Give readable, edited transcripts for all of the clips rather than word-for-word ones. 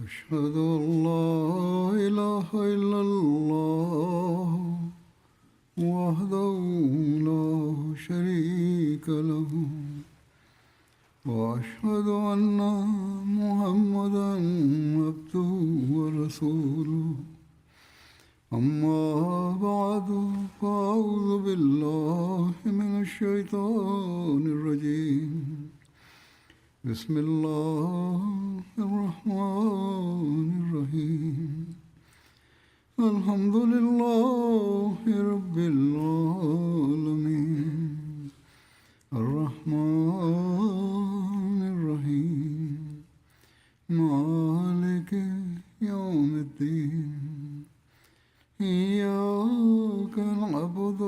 أشهد أن لا إله إلا الله وحده لا شريك له وأشهد أن محمدا عبده ورسوله أما بعد فأعوذ بالله من الشيطان الرجيم بسم الله الرحمن الرحيم الحمد لله رب العالمين الرحمن الرحيم مالك يوم الدين إياك نعبد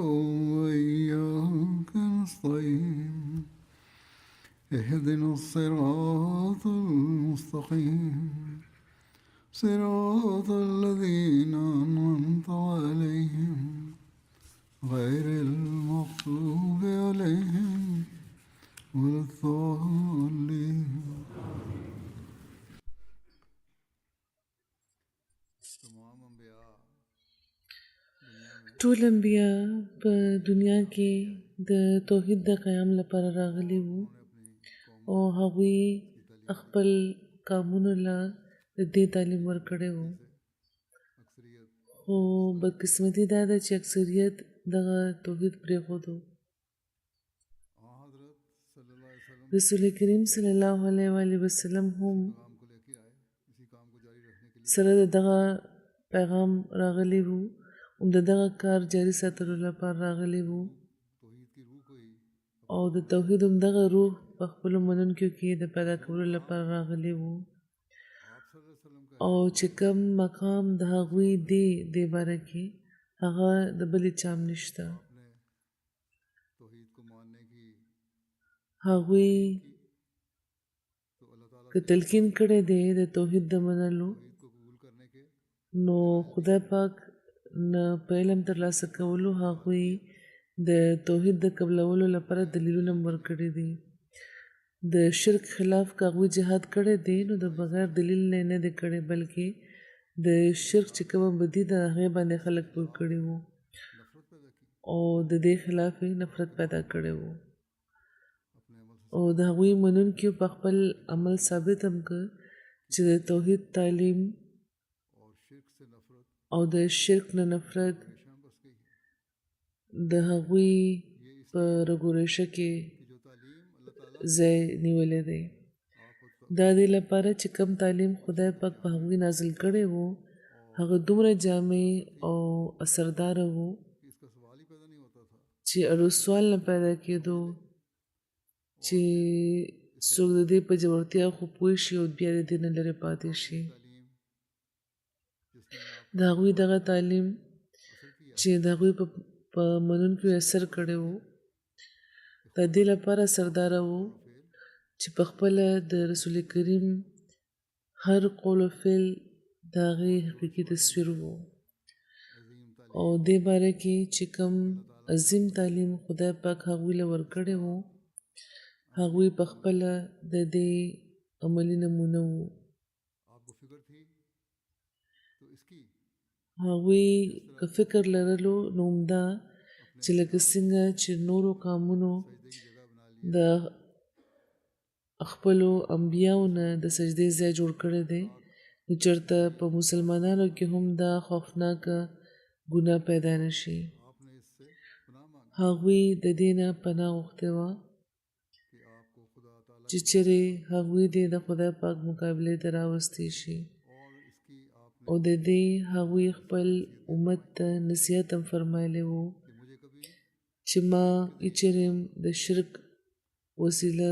وإياك نستعين اهدنا الصراط المستقيم صراط الذين أنعمت عليهم غير المغضوب عليهم ولا الضالين. ټول انبیا په دنیا کې د توحید د قیام لپاره راغلي وو او هغوی خپل قومونو له د دې تعلیم ورکړی وو، خو بدقسمتي دا ده چې اکثریت دغه توحید پرېښودو. رسول کریم صلی الله علیه و آله وسلم هم سره د دغه پیغام راغلی وو، د دغه کار جاري ساتلو لپاره راغلی وو او د توحید دغه روح په خپلو منونکو کې د پیدا کولو لپاره راغلی وو، او چې کوم مقام د هغوی دې باره کې هغه د بلې چا هم نشته. هغوی که تلقین کړی دی د توحید د منلو، نو خدای پاک نه په علم ترلاسه کولو هغوی د توحید د قبلولو لپاره دلیلونه ورکړي دي. د شرک خلاف که هغوی جهاد کړی دی نو د بغیر دلیل نه دی کړی، بلکې د شرک چې کومه بدي ده هغې باندې خلک پوه کړي وو او د دې خلاف یې نفرت پیدا کړی وو، او د هغوی منونکي په خپل عمل ثابت هم کړ چې د توحید تعلیم او د شرک نه نفرت د هغوی په رګوریشه کې ځای نیولی دی. دا دې لپاره چې کم تعلیم خدای پاک په هغوی نازل کړی وو هغه دومره جامع او اثرداره وو چې اړو سوال نه پیدا کېدو چې څوک د دې په ژورتیا خو پوه شي او بیا د دې نه لرې پاتې شي. د هغوی دغه تعلیم چې د هغوی په منونکو اثر کړی وو د دې لپاره اثرداره وو چې په خپله د رسول کریم هر قول و فعل د هغې حقیقي تصویر وو، او دې باره کې چې کوم عظیم تعلیم خدای پاک هغوی له ورکړی وو هغوی په خپله د دې عملي نمونه وو. هغوی که فکر لرلو نو همدا چې لکه څنګه چې نورو قومونو د خپلو انبیاو نه د سجدې ځای جوړ کړی دی، نو چېرته په مسلمانانو کې هم دا خوفناکه ګناه پیدا نه شي. هغوی د دې نه پناه غوښتې وه چې چېرې هغوی دې د خدای پاک مقابلې ته راوستی شي، او د دې هغوی خپل امت ته نصیحت هم فرمایلی وو چې ما چېرې د شرک وسیله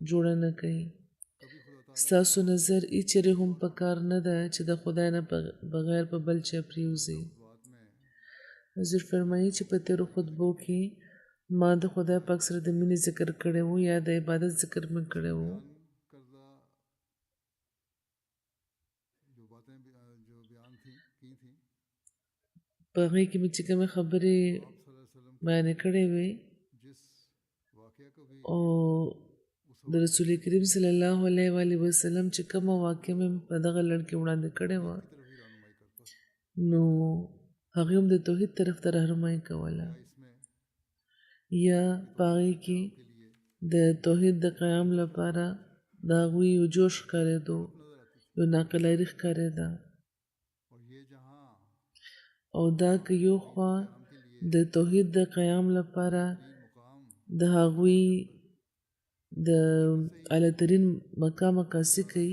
جوړه نه کوي. ستاسو نظر چېرې هم په کار نه ده چې د خدای نه بغیر په بل چا پرېوځي. حضور فرمایي چې په تېرو خطبو کې ما د خدای پاک سره د مینې ذکر کړی وو یا د عبادت ذکر مې کړی وو. په هغې کې مې چې کومې خبرې بیانې کړې وې او د رسول کریم صلی الله علیه و آله وسلم چې کومه واقعه مې په دغه لړ کې وړاندې کړې وه نو هغې هم د توحید طرف ته رهنمایي کوله یا په هغې کې د توحید د قیام لپاره د هغوی یو جوش ښکارېدو یو ناقلاري ښکارېده او دا که یو خوا د توحید د قیام لپاره د هغوی د اعلیترین مقام عکاسي کوي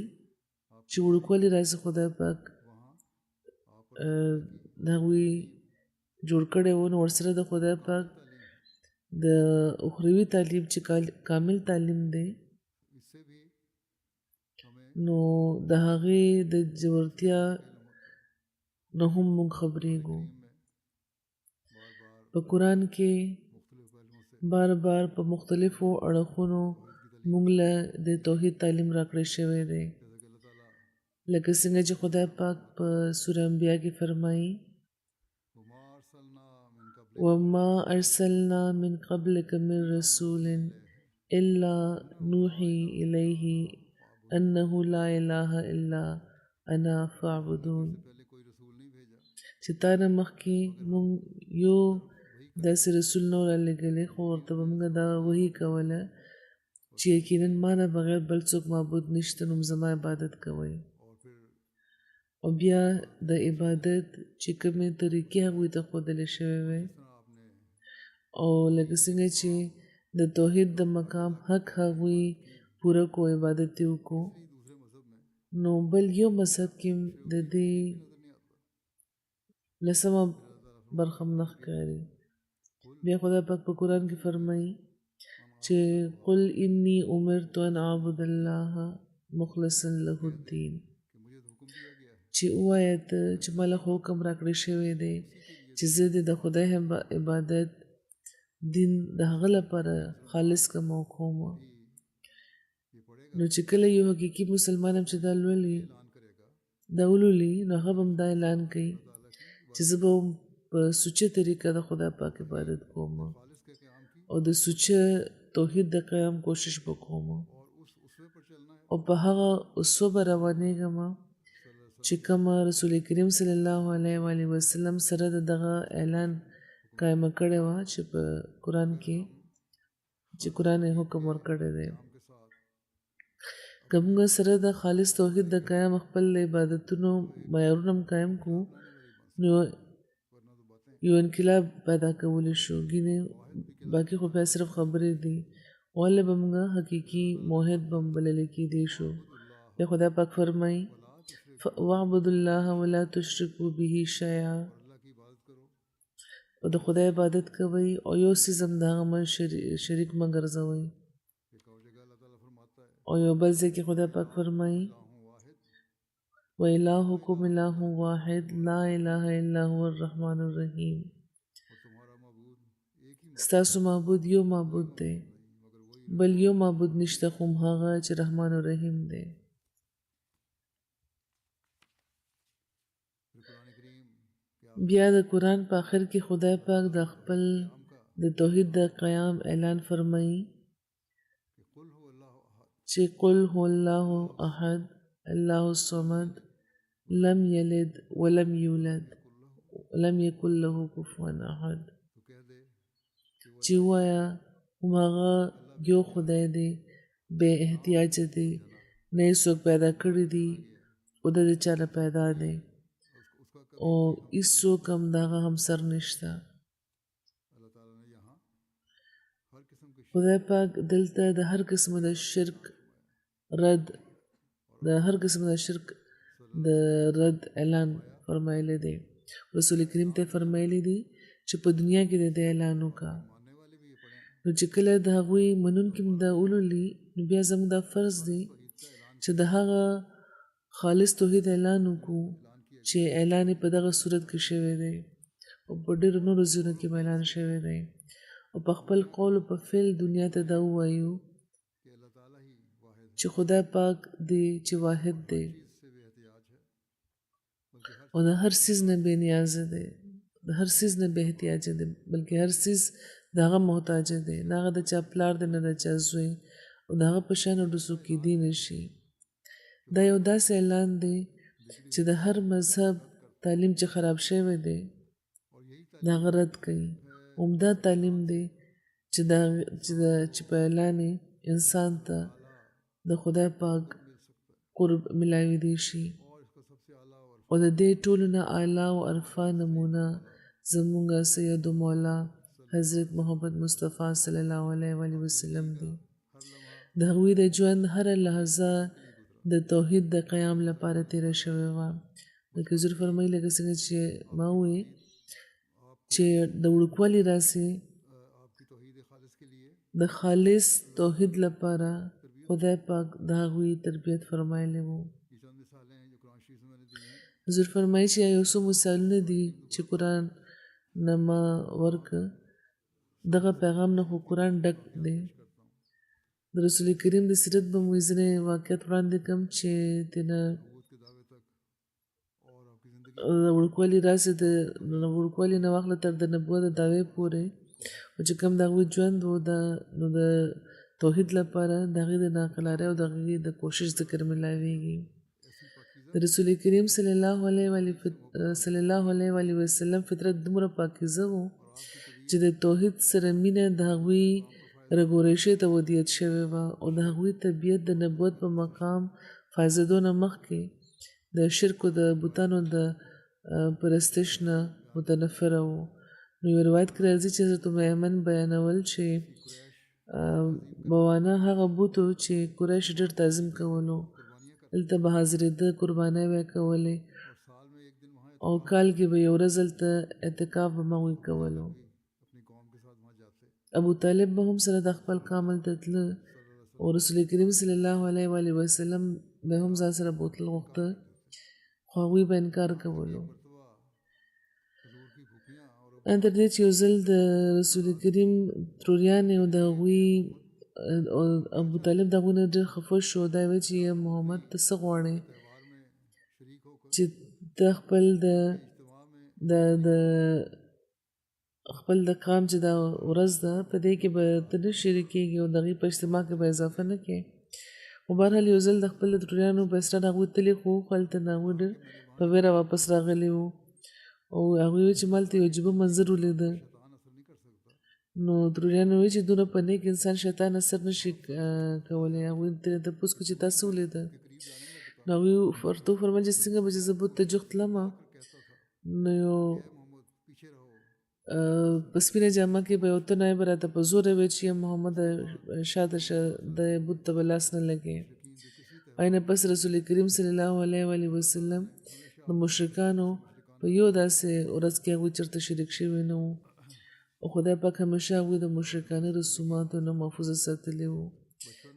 چې وړوکوالی راشي خدای پاک د هغوی جوړ کړی و نو ورسره د خدای پاک د اخروي تعلیم چې کامل تعلیم دی نو د هغې د ژورتیا نه هم موږ خبرېږو په قرآن کې بار بار په مختلفو اړخونو موږ له د توحید تعلیم راکړی شوی دی لکه څنګه چې خدای پاک په سوره انبیاء کې فرمایي وما ارسلنا من قبلك من رسول الا نوحي الیه انه لا اله الا انا فاعبدون چې تا نه مخکې موږ یو داسې رسول نه و رالېږلی خو ورته به موږ دا وحي کوله چې یقینا ما نه بغیر بل څوک معبود نشته نو زما عبادت کوئ او بیا د عبادت چې کومې طریقې هغوی ته ښودلی شوی وی او لکه څنګه چې د توحید د مقام حق هغوی پوره کو عبادت یې وکړو نو بل یو مذهب کې د دې لسمه برخه هم نه ښکاري بیا خدای پاک په قرآن کې فرمایي چې قل انی امرت ان اعبد الله مخلصا له الدین چې ووایه ته چې ما له حکم راکړی شوی دی چې زه د خدای عبادت دین د هغه لپاره خالص کوم او کوم نو چې کله یو حقیقي مسلمان هم چې دا لولي دا ولولي نو هغه به هم دا اعلان کوي چې زه به په سوچه طریقه د خدای پاک عبادت کوم او د سوچه توحید د قیام کوشش به کوم او په هغه اصول به روانېږم چې کومه رسول کریم صلی الله علیه و آله وسلم سره دغه اعلان قایمه کړې وه چې په قرآن کې چې قرآن یې حکم ورکړی دی که موږ سره د خالص توحید د قیام خپل عبادتونو معیارونه هم قایم کړو نو یو انقلاب پیدا کولی شو ګینې باقي خو بیا صرف خبرې دي ولې به موږ حقیقي موحد به هم بللی کېدی شو بیا خدای پاک فرمایي واعبدوا الله ولا تشرکوا به شیئا او د خدای عبادت کوئ او یو څیز هم د هغه من شریک مه ګرځوئ او یو بل ځای کې خدای پاک فرمایي وإلهکم إله واحد لا إله إلا هو الرحمن الرحیم ستاسو معبود یو معبود دی بل یو معبود نشته خو هغه چې رحمان الرحیم دی بیا د قرآن په آخر کې خدای پاک د خپل د توحید د قیام اعلان فرمایي چې قل هو الله احد الله الصمد لم یلد ولم یولد ولم یکن له کفوا احد چې ووایه هماغه یو خدای دی بې احتیاجه دی نه یې څوک پیدا کړي دي او د چا نه پیدا دی او هیڅوک هم د هغه همسر نشته خدای پاک دلته د هر قسمه د شرک رد د رد اعلان فرمایلی دی رسول کریم ته فرمایلی دی چې په دنیا کې د دې اعلان وکړه نو چې کله د هغوی منونکي دا ولولي نو بیا زموږ دا فرض دی چې د هغه خالص توحید اعلان وکړو چې اعلان په دغه صورت کې شوی دی او په ډېرو نورو ځایونو کې اعلان شوی دی او په خپل قول او په فعل دنیا ته دا ووایو چې خدای پاک دی چې واحد دی او د هر څیز نه بې نیازه دی د هر څیز نه بې احتیاجه دی بلکې هر څیز د هغه محتاجه دی نه هغه د چا پلار دی نه د چا زوی او د هغه په شان رسو کېدی نشي. دا یو داسې اعلان دی چې د هر مذهب تعلیم چې خراب شوی دی د هغه رد کوي. عمده تعلیم دی چې په اعلان انسان ته د خدای پاک قرب ملاوي دی شي. او د دې ټولو نه اعلی او عرفا نمونه زمونږ سید و مولا حضرت محمد مصطفی صلی الله علیه وسلم دی. د هغوی د ژوند هره لحظه د توحید د قیام لپاره تیره شوې وه. لکه حضور فرمایي لکه څنګه چې ما وویل چې د وړوکوالي راسي د خالص توحید لپاره خدای پاک د هغوی تربیت فرمایلی وو. حضور فرمایي چې یو څو مثالونه دي چې قرآن نه ما ورکړه. دغه پیغام نه خو قرآن ډک دی. د رسول کریم د سیرت به مو ځینې واقعیت وړاندې کړم چې تېنه وړوکوالي راسې د وړوکوالي نه واخله تر د نبوت د دعوې پورې او چې کوم د هغوی ژوند و نو د توحید لپاره د هغې د ناقلارۍ او د هغې د کوشش ذکر ملاویږي. د رسول کریم صلی الله علیه وسلم فطرت دومره پاکیزه و چې د توحید سره مینه د هغوی رګوریشۍ ته ودیت شوې وه او د هغوی طبیعت د نبوت په مقام فایزېدو نه مخکې د شرک او د بوتانو د پرستش نه متنفره و. نو یو روایت کې راځي چې حضرت ام ایمن بیانول چې بوانه هغه بوت و چې قریش ډېر تعظیم کولو. دلته به حاضرېده، قربانۍ به یې کولې او کال کې به یو ورځ هلته اعتکاف به هغوی کولو. ابو طالب به هم سره د خپل کام هلته تله او رسول کریم صلی الله علیه وسلم به هم ځان سره بوتل غوښته خو هغوی به انکار کولو. تر دې چې یو ځل د رسول کریم تروریانې او د هغوی ابو طالب د هغوی نه ډېر خفه شو. دا یې ویل چې محمد ته څه غواړې چې ته خپل د کام چې دا ورځ ده په دې کې به ته نه شریکېږي او د هغې په اجتماع کې به اضافه نه کوې. خو بهرحال یو ځل د خپل د تروریانو په اسرار هغوی تللي خو هلته د هغوی ډېر په ویره واپس راغلي وو او هغوی ویل چې ما هلته یو عجیبه منظر ولیده. نو تروریانو ویل چې دونه په نیک انسان شیطان اثر نشي کولی. هغوی ترې تپوس کړو چې تا څه ولیده؟ نو هغوی ورته وفرمیل چې څنګه به چې زه بت ته جوخت تلمه نو یو په سپینه جامه کې به یو تنی به راته په زوره ویل چې محمد شاته شه د بت ته به لاس نه لګې. اینه پس رسول کریم صلی الله علیه وسلم د مشرکانو په یو داسې ورځ کې هغوی چېرته شریک شوي نه وو او خدای پاک همیشه هغوی د مشرکانه رسوماتو نه محفوظه ساتلي وو.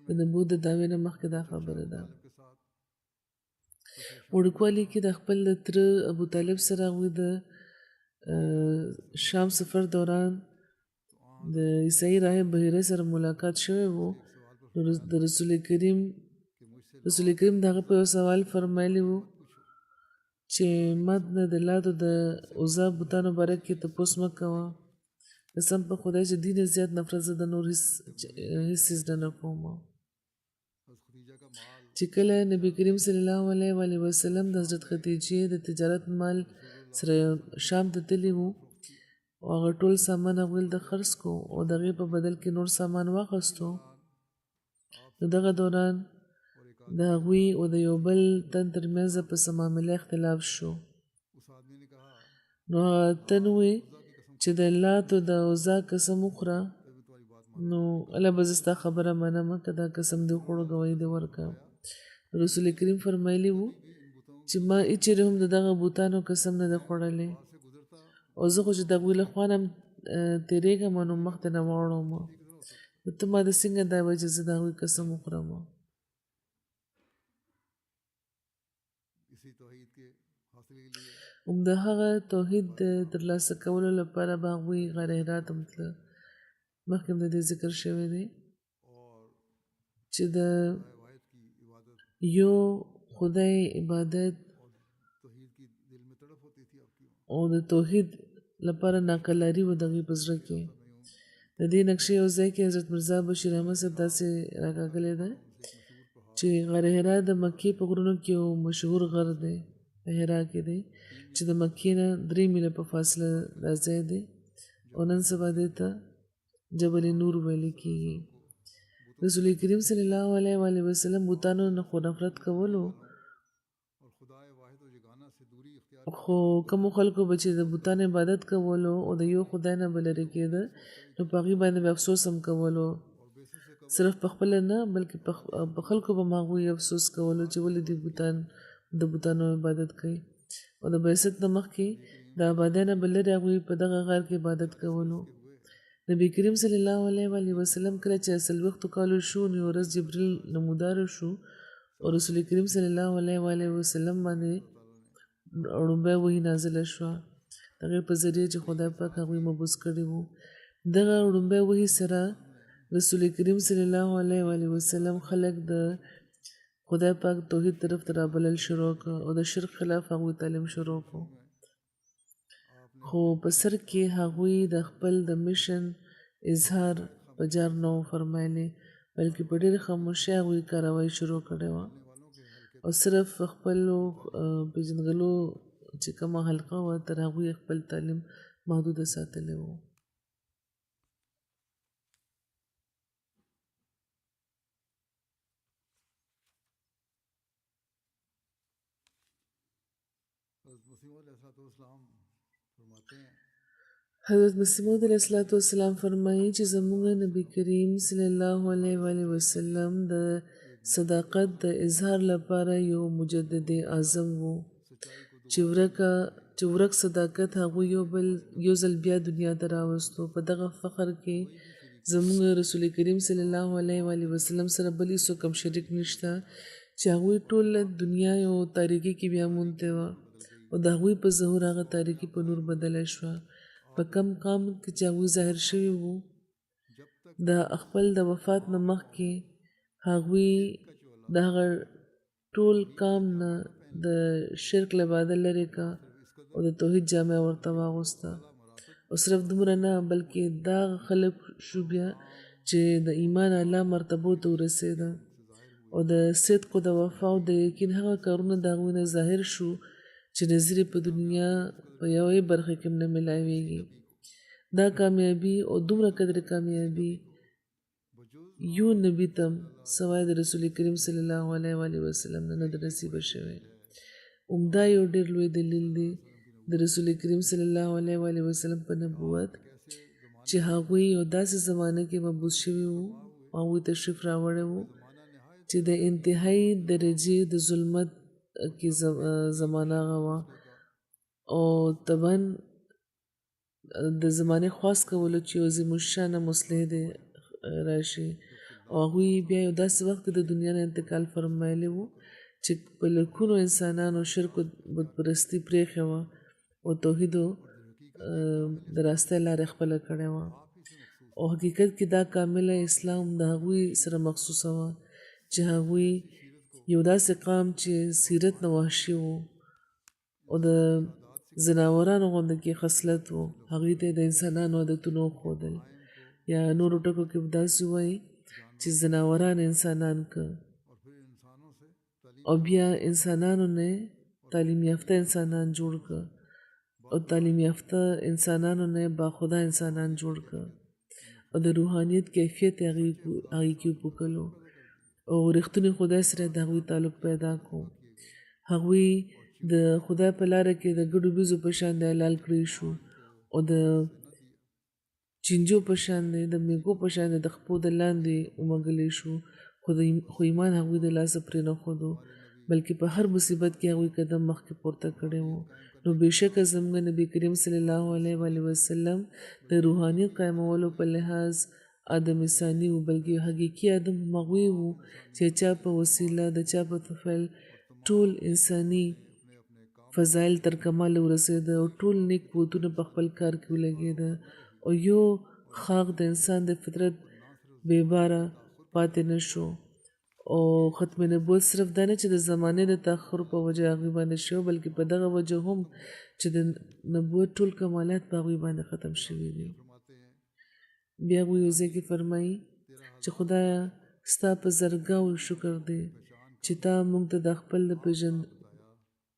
د نبوت د دعوې نه مخکې دا خبره ده. وړوکوالي کې د خپل تره ابو طالب سره هغوی د شام سفر دوران د عیسائی راهب بحیره سره ملاقات شوی وو. د رسول کریم د هغه په یو سوال فرمایلی وو چې ما نه د لاتو د عزا بوتانو باره کې تپوس مه کوه. قسم په خدای چې دین زیات نفرت زه د نور هیڅ څیز نه کوم. چې کله نبی کریم صلی الله علیه وسلم د حضرت خدیجې د تجارت مال سره شام ته تللی وو او هغه ټول سامان هغوی د خرڅ کو او د هغې په بدل کې نور سامان واخیستو. نو دغه دوران د هغوی او د یو بل تن ترمنځ په څه معامله اختلاف شو. نو هغه تن ووی چې د لات او د عزا قسم وخوره نو الله به زه ستا خبره منمه که دا قسم دې وخوړو ګوایي دې ورکړه. رسول کریم فرمایلی وو چې ما هېچېرې هم د دغه بوتانو قسم نه دی خوړلی او زه خو چې د هغوی له خوا نه تېرېږم نو مخته نه واړوم. نو ته ما د څنګه دا وایې چې زه د هغوی قسم وخورم؟ د هغه توحید د ترلاسه کولو لپاره به هغوی غار حرا ته تلل. مخکې هم د دې ذکر شوی دی چې د یو خدای عبادت او د توحید لپاره ناکلاري و د هغوی په زړه کې. د دې نقشې یو ځای کې حضرت مرزا بشیر احمد صاحب داسې راکاږلی دی چې غار حرا د مکې په غرونو کې یو مشهور غر دی په حرا کې دی چې د مکې نه 3 میله په فاصله دا ځای دی او نن سبا دې ته جبل نور ویل کېږي. رسول کریم صلی الله علیه و آله وسلم بوتانو نه خو نفرت کولو خو کوم خلکو به چې د بوتانو عبادت کولو او د یو خدای نه بل لري کېده نو په هغې باندې به افسوس هم کولو صرف په خپله نه بلکې په خلکو به هغوی افسوس کولو چې ولې دې د بوتانو عبادت کوي او د بعثت نه مخکې د آبادۍ نه بل لرې هغوی په دغه غار کې عبادت کولو. نبی کریم صلی الله علیه و آله وسلم کله چې 40 کالو شو نو یو ورځ جبریل نمودار شو او رسول کریم صلی الله علیه و آله وسلم باندې اړومبی وحی نازله شوه د هغې په ذریعه چې خدای پاک هغوی مبوس کړي وو. دغه اړومبی وحی سره رسول کریم صلی الله علیه و آله وسلم خلک د خدای پاک توحید طرف ته رابلل شروع کړه او د شرک خلاف هغوی تعلیم شروع کړو خو په سر کې هغوی د خپل د مشن اظهار په جار نه و فرمایلی بلکې په ډېر خاموشۍ هغوی کاروایي شروع کړې وه او صرف خپلو پېژندګلو چې کومه حلقه وه تر هغوی خپل تعلیم محدوده ساتلی و. حضرت مسیح موعود علیه السلام فرمایي چې زموږ نبی کریم صلی الله علیه و آله وسلم د صداقت د اظهار لپاره یو مجدد اعظم وو چې ورک صداقت هغوی یو ځل بیا دنیا ته راوستو. په دغه فخر کې زموږ رسول کریم صلی الله علیه و آله وسلم سره بل هیڅوک هم شریک نشته چې هغوی ټول دنیا یو تاریکي کې بیا مونته وه او د هغوی په ظهور هغه تاریکي په نور بدله شوه. په کم قام کې چې هغوی ظاهر شوي وو د خپل د وفات نه مخکې هغوی د هغه ټول قام نه د شرک له عبادت لرې کا او د توحید جامه ورته واغوسته او صرف دومره نه بلکې دا خلک شو بیا چې د ایمان اعلی مرتبو ته ورسېده او د صدق او د وفا او د یقین هغه کارونه د هغوی نه ظاهر شو چې نظر په دنیا په یوې برخه کې نه ملاویږي. دا کامیابی او دومره قدر کامیابی یو نبی تم سوای د رسول کریم صلی الله علیه و آله وسلم نه د نصیب شوی. عمده یو ډېر لوی دلیل دی د رسول کریم صلی الله علیه و آله وسلم په نبوت چې هغوی یو داسې زمانه کې مبعوث شوي وو هغوی تشریف راوړی وو چې د انتهایی درجې د ظلمت کې زمانه هغه وه او طبعا د زمانې خواست کولو چې یو عظیم الشانه مصلح دی راشي او هغوی بیا یو داسې وخت کې د دنیا نه انتقال فرمایلی وو چې په لکونو انسانانو شرک و بتپرستي پرېښې وه او توحیدو د راستۍ لارې خپله کړې وه او حقیقت کې دا کامله اسلام د هغوی سره مخصوصه وه چې هغوی یو داسې قام چې سیرت نه وحشي وو او د ځناورانو غوندې کې خصلت وو هغوی ته د انسانانو عادتونه وښودل یا نورو ټکو کې به داسې ووایي چې ځناوران انسانان که او بیا انسانانو نه تعلیم یافته انسانان جوړ که او تعلیم یافته انسانانو نه باخوده انسانان جوړ که او د روحانیت کیفیت هغې کې وپوکلو او رښتونی خدای سره د هغوی تعلق پیدا کو. هغوی د خدای په لاره کې د ګډو بیزو په شان د حلال کړی شو او د چینجو په شان دی د میږو په شان د خپو د لاندې ومږلی شو خو ایمان هغوی د لاسه پرې نه ښودو بلکې په هر مصیبت کې هغوی قدم مخکې پورته کړی وو. نو بېشکه زموږ نبی کریم صلی الله علیه و آله وسلم د روحانیت قایمولو په لحاظ آدم ثانی و بلکې حقیقي آدم هغوی وو چې چا په وسیله د چا په طفل ټول انساني فضایل تر کمال ورسېده او ټول نیک قوتونه په خپل کار کې ولګېده او یو خاق د انسان د فطرت بې باره پاتې نه شو او ختم نبوت صرف دا نه چې د زمانې د تاخر په وجه هغوی باندې شو بلکې په دغه وجه هم چې د نبوت ټول کمالات په هغوی باندې ختم شوي دي. بیا هغوی یو ځای کې فرمایي چې خدایه ستا په زرګاو شکر دی چې تا موږ ته د خپل د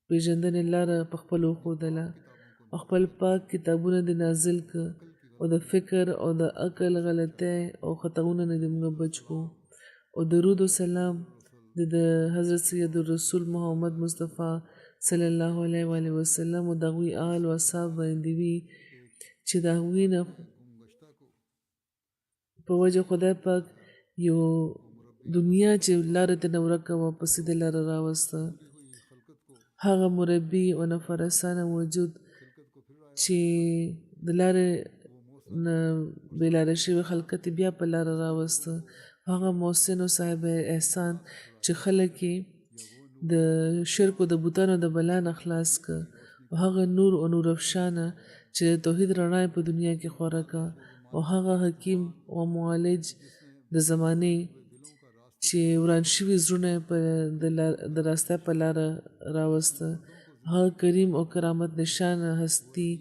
پیژندنې لاره په خپلو ښودله او خپل پاک کتابونه دې نازل کړه او د فکر او د عقل غلطۍ او خطاونه نه دې موږ بچ کړو او درود و سلام د حضرت سید الرسول محمد مصطفی صلی الله علیه و آله وسلم او د هغوی آل او اصحاب باندې وي چې د هغوی نه په وجه خدای پاک یو دنیا چې لاره ته نه ورکه وه په سیده لاره راوسته هغه مربي او نفرسانه وجود چې د لارې نه بېلاره شوي خلقت بیا په لاره راوسته هغه محسن او صاحب احسان چې خلک یې د شرک او د بوتانو د بلا نه خلاص که او هغه نور او نور افشانه چې د توحید رڼا په دنیا کې خوره که او هغه حکیم او معالج د زمانې چې وران شوي زړونه په د راسته په لاره راوسته هغه کریم او کرامت نشانه هستی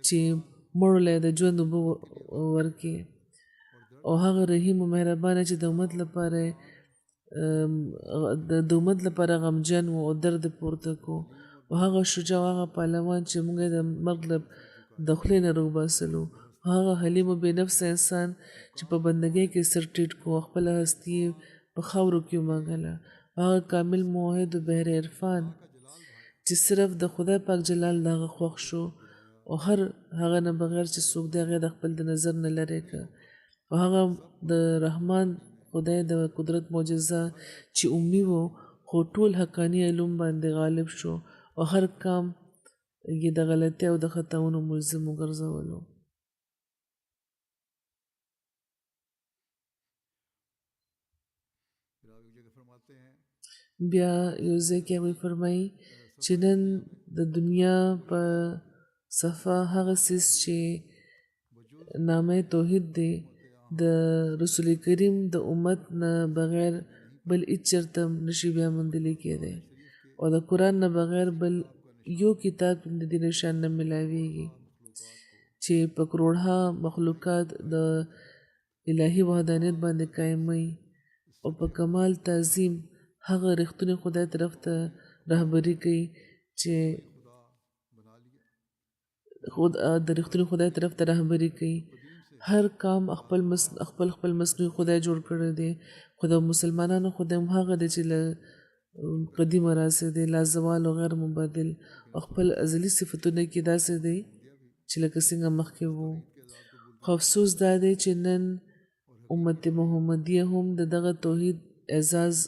چې مړو له د ژوند اوبه ورکړي او هغه رحیم او مهربانه چې د امت لپاره غمجن و او درد پورته کو او هغه شجاع او هغه پهلوان چې موږ د مرګ د خولې نه روباسلو هغه حلیم او بېنفسه انسان چې په بندګۍ کې سر ټیټ کو خپله هستي په خاورو کې ومنګله هغه کامل موحد و بحر عرفان چې صرف د خدای پاک جلال د هغه خوښ شو او هر هغه نه بغیر چې څوک دی هغه د خپل د نظر نه لرې که او هغه د رحمان خدای د قدرت معجزه چې امي و خو ټول حقاني علوم باندې غالب شو او هر کام یې د غلطۍ او د خطاونو ملزم وګرځولو بیا یو ځای کې هغوی فرمایي چې نن د دنیا په صفحه هغه څیز چې نامه توحید دی د رسول کریم د امت نه بغیر بل هیڅ چېرته نشي بیا موندلی کېدی او د قرآن نه بغیر بل یو کتاب د دې نشان نه ملاویږي چې په کروڑها مخلوقات د الهي وحدانیت باندې قایموي او په کمال تعظیم هغه رښتونی خدای طرف ته رهبري کوي چې د رښتونی خدای طرف ته رهبري کوي هر کام خپل مصنوعي خدای جوړ کړی دی خو د مسلمانانو خدای هم هغه دی چې له قدیمه راځي دی لازوال او غیر مبدل او خپل ازلي صفتونه کې داسې دی چې لکه څنګه مخکې وو خو افسوس دا دی چې نن امت محمدیه هم د دغه توحید اعزاز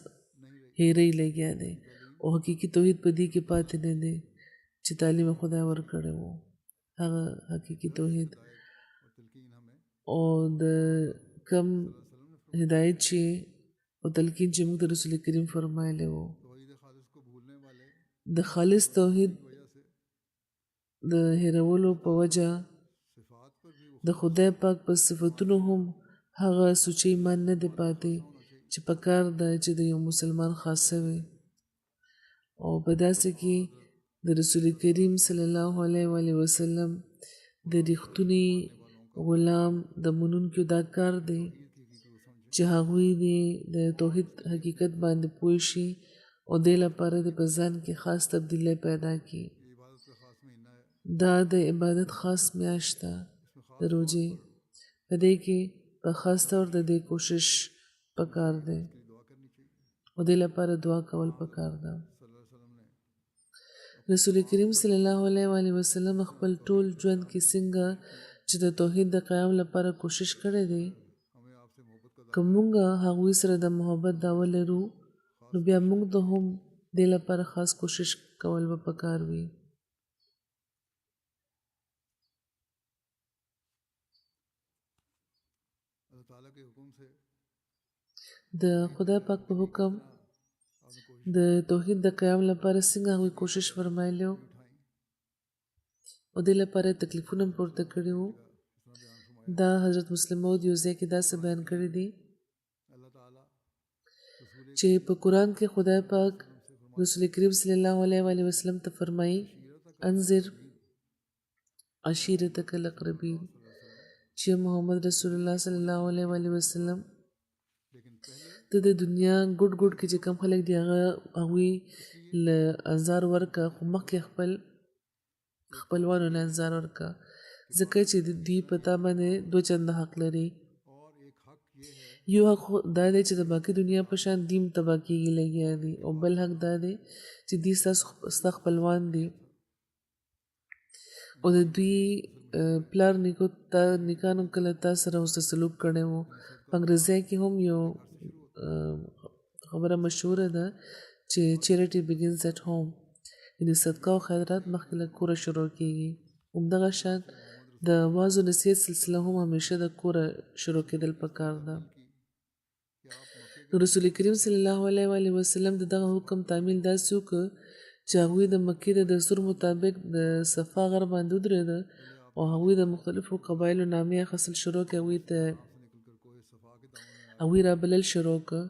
هیرې لګیا دی او حقیقي توحید په دې کې پاتې نه دی چې تعلیم خدای ورکړی وو هغه حقیقي توحید او د کم هدایت چې او تلقین چې موږ د رسول کریم فرمایلی وو د خالص توحید د هیرولو په وجه د خدای پاک په صفتونو هم هغه سوچ ایمان نه دی پاتې چې په کار ده چې د یو مسلمان خاصه وي او په داسې کې د رسول کریم صلی الله علیه و آله وسلم د رښتوني غلام د منونکو دا کار دی چې هغوی د توحید حقیقت باندې پوه شي او دې لپاره د په ځان کې خاص تبدیلی پیدا کړي دا د عبادت خاص میاشت ده د روژې په دې کې په خاص طور د دې کوشش پکار دی او دې لپاره دعا کول پکار ده رسول کریم صلی الله علیه و آله وسلم خپل ټول ژوند کې څنګه چې د توحید د قیام لپاره کوشش کړی دی که موږ هغوی سره د محبت دعوه لرو نو بیا موږ د هم دې لپاره خاص کوشش کول به پکار وي د خدای پاک په حکم د توحید د قیام لپاره څنګه هغوی کوشش فرمایلی و او دې لپاره تکلیفونه پورته کړي وو دا حضرت مسلم موعود یو ځای کې داسې بیان کړي دي چې په قرآن کې خدای پاک رسول کریم صلی الله علیه و آله وسلم ته فرمایي انذر عشیرتک الاقربین چې محمد رسول الله صلی الله علیه وسلم ته د دنیا ګډ ګډ کې چې کم خلک دی هغوی له انظار ورکه خو مخکې خپلوانو له انظار ورکه ځکه چې دوی په تا باندې دوه چنده حق لري یو حق دا دی چې د باقي دنیا په شان دیم تبا کېږي لګیا دي او بل حق دا دی چې دوی ستا خپلوان دي او د دوی پلار نیکانو کله تا سره ورسره سلوک کړی و په انګریزي کې هم یو خبره مشهوره ده چې چیریټي بګینز اټ هوم یعنې صدقه او خیرات مخکې له کوره شروع کېږي همدغه شان د واعظ و نصیحت سلسله هم همیشه د کوره شروع کېدل پکار ده نو رسول کریم صلی الله علیه وسلم د دغه حکم تعمیل داسې وکړه چې هغوی د مکې د دستور مطابق د صفا غر باندې ودرېده او هغوی د مختلفو قبایلو نامې اخیستل شروع کړه هغوی رابلل شروع کړه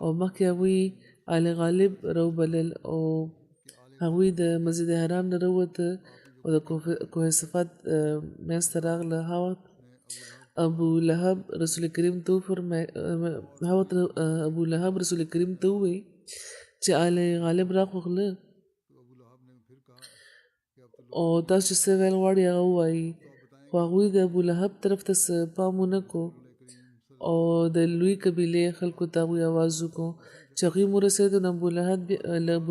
او مخکې هغوی آل غالب راوبلل او هغوی د مسجد حرام نه راووته او د کوه صفات منځته راغله هغه ابو لهب رسول کریم ته وویل چې آل غالب راغله او تاسو چې څه ویل غواړئ هغه ووایي خو هغوی د ابو لهب طرف ته څه پام ونه کړو او د لوی قبیلې خلکو ته هغوی آواز وکړو چې هغوی مو رسېدو نو ابو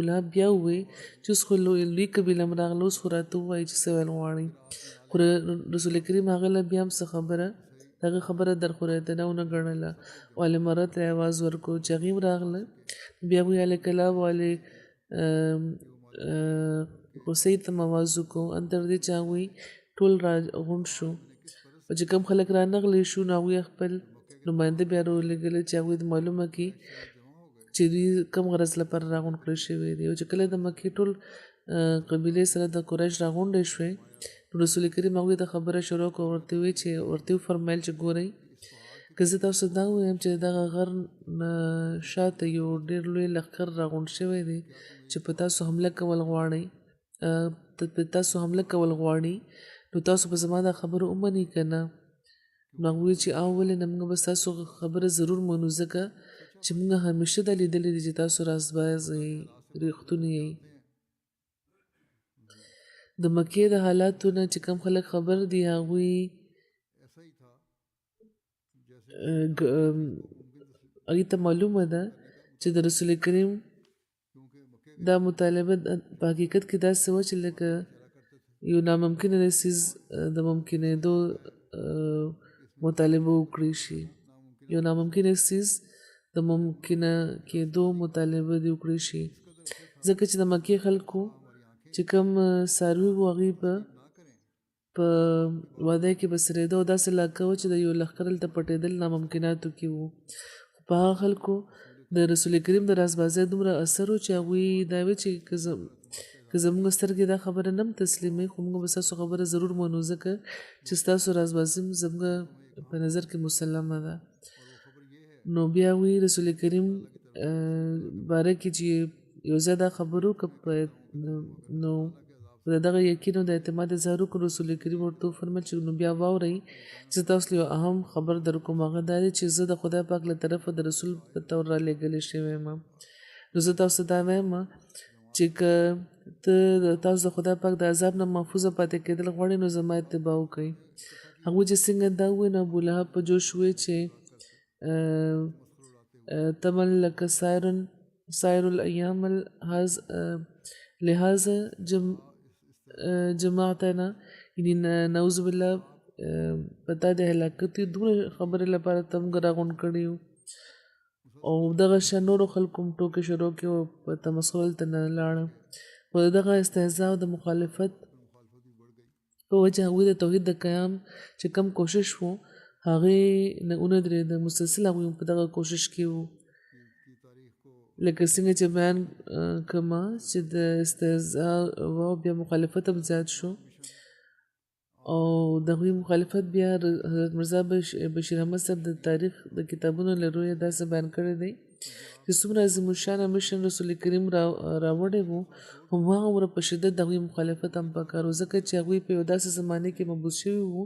لهب بیا ووایي چې اوس خو لوی قبیله م راغله اوس خو راته ووایي چې څه ویل غواړئ خو رسول کریم هغه له بیا هم څه خبره دغه خبره درخورېدنه ونه ګڼله او آل مرة ته آواز ورکړو چې هغوی هم راغله بیا هغوی آل کلاب او آل حسین ته آواز وکړو ان تر دې چې هغوی ټول را غونډ شو او چې کوم خلک رانغلی شو نو هغوی خپل نماینده بیا راولېږله چې هغوی د معلومه کړي چې دوی کوم غرض لپاره راغونډ کړی شوي دي او چې کله د مکې ټول قبیلې سره د قریش راغونډې شوې نو رسول کریم هغوی ته خبره شروع کړه ورته وفرمیل چې ګورئ که زه تاسو دا ووایم چې دغه غر نه شاته یو ډېر لوی لښکر راغونډ شوی دی چې په تاسو حمله کول غواړي نو تاسو به زما دا خبره ومنئ که نه نو هغوی چې ولې نه موږ به ستاسو خبره ضرور منو ځکه چې موږ همیشه دا لیدلي دي چې تاسو رازباز یئ ریښتوني یئ د مکې د حالاتو نه چې کوم خلک خبر دي هغوی هغوی ته معلومه ده چې د رسول کریم دا مطالبه په حقیقت کې داسې وه چې لکه یو ناممکنه څیز د ممکنېدو مطالبه وکړی شي یو ناممکنه څیز د ممکنه کېدو مطالبه دې وکړی شي ځکه چې د مکې خلکو چې کوم څاروي وو هغوی په واده کې به څرېده او داسې علاقه وه چې د یو لښکر هلته پټېدل ناممکناتو کې وو خو په هغه خلکو د رسول کریم د رازبازۍ دومره اثر و چې هغوی دا وی چې که زموږ سترګې دا خبره نه تسلیموي خو موږ به ستاسو خبره ضرور منو ځکه چې ستاسو رازبازي زموږ په نظر کې مسلمه ده نو بیا هغوی رسول کریم باره کې چې یو ځای دا خبرو که نو د دغه یقین او د اعتماد اظهار وکړو رسول کریم ورته وفرمیل چې نو بیا واورئ چې تاسو یو اهم خبر در کوم هغه دا دی چې زه د خدای پاک له طرفه د رسول په طور رالېږلی شوی یم نو زه تاسو ته دا وایم چې که تاسو د خدای پاک د عذاب نه محفوظه پاتې کېدل غواړئ نو زما اتباع وکړئ هغوی چې څنګه دا ووایي نو ابولهب په جوش ووایي چې تمن لکه سایر الایام لهذا جماعتنا یعنی نعوذ بالله پتا د هلاکت دومره خبرې لپاره ته موږ راغونډ کړي یو او دغه شان نورو خلکو هم ټوکې شروع کړې او په تمسخر هلته نه لاړه خو د دغه استهزا او د مخالفت په وجه هغوی د توحید د قیام چې کم کوشش و هغې نه ونه درېده مسلسل هغوی په دغه کوشش کې وو لکه څنګه چې بیان کما چې د استهزا او بیا مخالفت هم زیات شو او د هغوی مخالفت بیا حضرت مرزا بشیر احمد صاحب د تاریخ د کتابونو له رویه داسې بیان کړی دی چې څومره عظیم الشانه مشن رسول کریم راوړی وو هماغومره په شدت د هغوی مخالفت هم پکار و ځکه چې هغوی په یو داسې زمانې کې مبوس شوي وو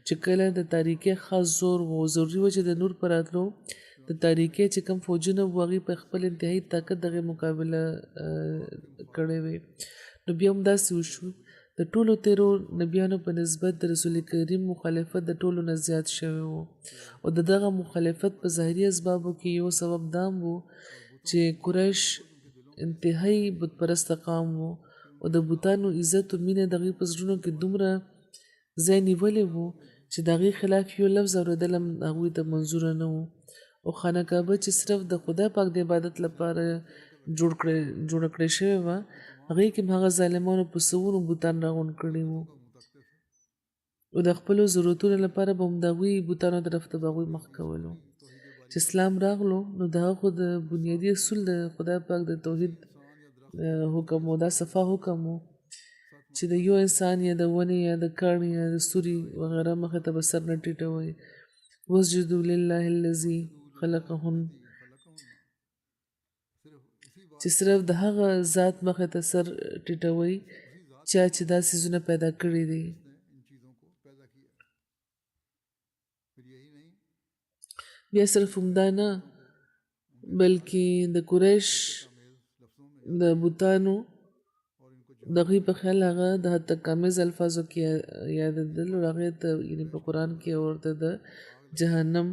چې کله د تاریکۍ خاص زور و ضروري و چې د نور په راتلو د تاریکۍ چې کوم فوجونه وو هغوی په خپل انتهایي طاقت دغې مقابله کړې وې نو بیا هم داسې وشو د ټولو تیرو نبیانو په نسبت د رسول کریم مخالفت د ټولو نه زیات شوی و او د دغه مخالفت په ظاهري اسبابو کې یو سبب دام و چې قریش انتهایی بت پرست قام و او د بوتانو عزت او مینه د هغوی په زړونو کې دومره ځای نیولی و چې د هغې خلاف یو لفظ اورېدل هم هغوی ته منظوره نه و او خانه کعبه چې صرف د خدای پاک د عبادت لپاره جوړه کړې شوې وه هغې کې هم هغه ظالمانو په سوونو بوتان راغونډ کړي وو او د خپلو ضرورتونو لپاره به هم د هغوی بوتانو طرف ته به هغوی مخ کولو چې اسلام راغلو نو د هغه خو د بنیادي اصول د خدای پاک د توحید حکم و دا صفا حکم و چې د یو انسان یا د ونې یا د کاڼي یا د ستوري وغیره مخې ته به سر نه ټیټوئ واسجدوا لله الذي خلقهن چې صرف د هغه ذات مخې ته سر ټیټوئ چا چې دا څیزونه پیدا کړي دي بیا صرف همدا نه بلکې د قریش د بوتانو د هغوی په خیال هغه د حتکامیز الفاظو کې یادېدل او هغې ته یعنې په قرآن کې ورته د جهنم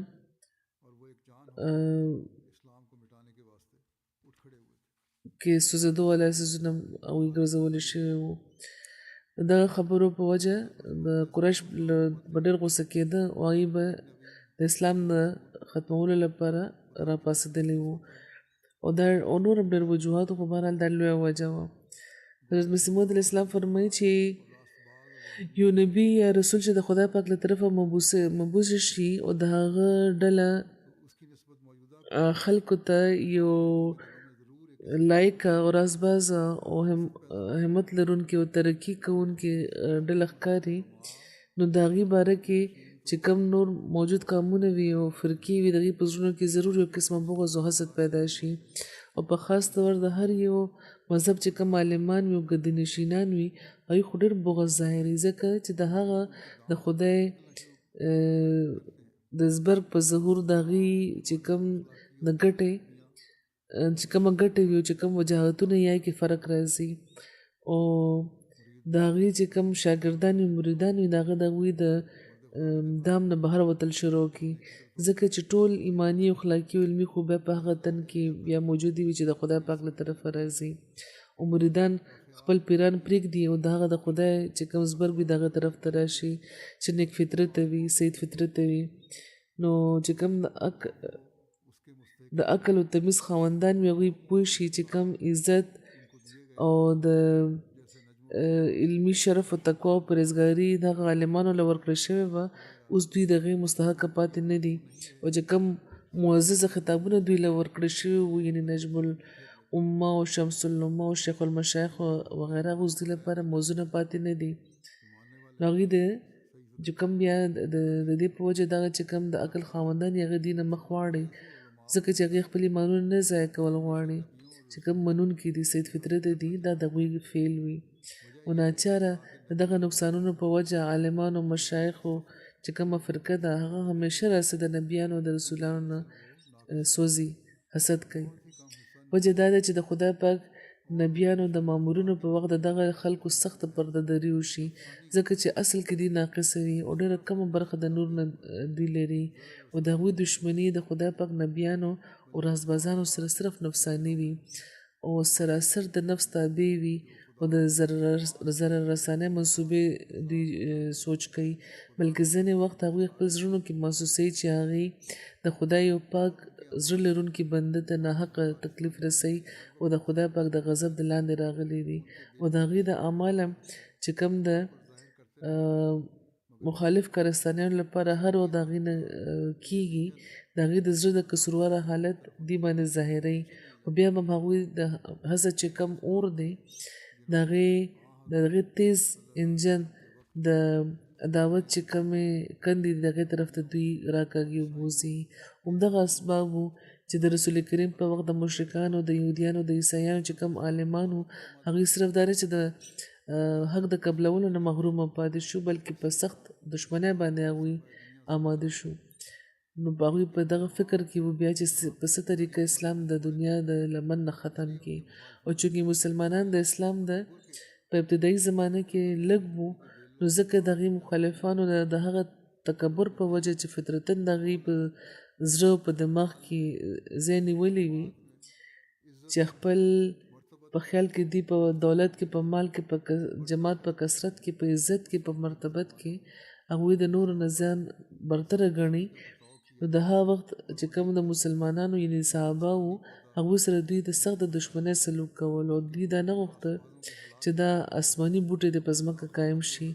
کې سوځېدو والا څیزونه هغوی ګرځولی شوي وو د دغه خبرو په وجه د قریش به ډېر غوسه کېده او هغوی به د اسلام د ختمولو لپاره راپاڅېدلي وو او نور هم ډېر وجوهاتو خو بهرحال دا لویه وجه وه حضرت مسیح موعود علیه السلام فرمایي چې یو نبي یا رسول چې د خدای پاک له طرفه مبوس شي او د هغه ډله خلکو ته یو لایق او رازباز او همت لرونکي او ترقي کوونکي ډله ښکاري نو د هغې باره کې چې کم نور موجود قومونه وي او فرقې وي د هغې په زړونو کې ضرور یو قسمه بغض او حسد پیدا شي او په خاص طور د هر یو مذهب چې کوم عالمان وي او ګدنشینان وي هغوی خو ډېر بغض ظاهري ځکه چې د هغه د خدای د زبرګ په ظهور د هغې چې کوم د ګټې چې کومه ګټې وي او چې کوم وجاهتونه یې کې فرق راځي او د هغې چې کوم شاګردان وي مریدان وي د هغه د هغوی د دام نه بهر وتل شروع کړي ځکه چې ټول ایماني او اخلاقي او علمي خوبۍ په هغه تن کې بیا موجودې وي چې د خدای پاک له طرفه راځي او مریدان خپل پیران پرېږدي او د هغه د خدای چې کوم زبرګ وي د هغه طرف ته راشي چې نیک فطرته وي سید فطرته وي نو چې کوم د عقل او تمیز خاوندان وي هغوی پوه شي چې کوم عزت او د علمي شرف او تقوا او پرهیزګاري دغه عالمانو له ورکړل شوې وه اوس دوی د هغې مستحقه پاتې نه دي او چې کوم معززه خطابونه دوی له ورکړل شوي وو یعنې نجم الامه او شمس الامه او شیخ المشایخ وغیره اوس دوی لپاره موضوعونه پاتې نه دي نو هغوی د چې کوم بیا د دې په وجه دغه چې کوم د عقل خاوندان یې هغه دي نه مخ واړوي ځکه چې هغې خپل ایمانونه نه ضایع کول غواړي چې کوم منونکي دي سید فطرته دي دا د هغوی فعل وي او ناچاره د دغه نقصانونو په وجه عالمانو مشایخو چې کومه فرقه ده هغه همیشه راسه د نبیانو د رسولانو نه سوځي حسد کوي وجه دا ده چې د خدای پاک نبیانو د مامورینو په وخت د دغه خلکو سخته پردهدري وشي ځکه چې اصل کې دوی ناقصه وي او ډېره کمه برخه د نور نه دوی لري او د هغوی دشمني د خدای پاک نبیانو او رازبازانو سره صرف نفساني وي او سراسر د نفس تابع وي او د ضرر رسانۍ منصوبې دوی سوچ کوي بلکې ځینې وخت هغوی خپل زړونو کې محسوسوي چې هغې د خدای یو پاک زړه لرونکي بنده ته ناحقه تکلیف رسوي او د خدای پاک د غضب د لاندې راغلي دي او د هغې د اعماله چې کوم د مخالف کارستانیانو لپاره هر وخت د هغې نه کېږي د هغې د زړه د قصورواره حالت دې باندې ظاهروي او بیا هم هغوی د حسد چې کوم اور دی د هغې تیز انجن د عداوت چې کومې کندې دي د هغې طرف ته دوی راکاږي او بوځي همدغه اسباب وو چې د رسول کریم په وخت د مشرکانو د یهودیانو د عیسایانو چې کم عالمانو هغوی صرف دا چې د حق د قبلولو نه محرومه پاتې شو بلکې په سخت دشمنۍ باندې هغوی آماده شو نو هغوی په دغه فکر کې و بیا چې په څه طریقه اسلام د دنیا د لمن نه ختم کړي او چونکې مسلمانان د اسلام په ابتدایي زمانه کې لږ وو نو ځکه د هغې مخالفانو د هغه تکبر په وجه چې فطرتاً د هغې په زړه او په دماغ کې ځای نیولی وي چې خپل په خیال کې دی په دولت کې په مال کې په جماعت په کثرت کې په عزت کې په مرتبت کې هغوی د نورو نه ځان برتره ګڼي نو د هغه وخت چې کوم د مسلمانانو یعنې صحابه وو هغوی سره دوی د سخت د دشمنۍ سلوک کول او دوی دا نه غوښته چې دا آسماني بوټي د په ځمکه قایم شي